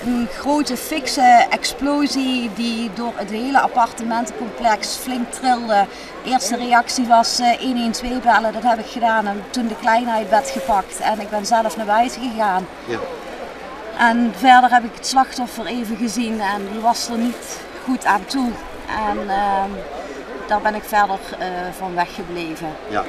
Een grote fikse explosie die door het hele appartementencomplex flink trilde. Eerste reactie was 112 bellen, dat heb ik gedaan en toen de kleinheid werd gepakt en ik ben zelf naar buiten gegaan. Ja. En verder heb ik het slachtoffer even gezien en die was er niet goed aan toe. En daar ben ik verder van weggebleven. Ja.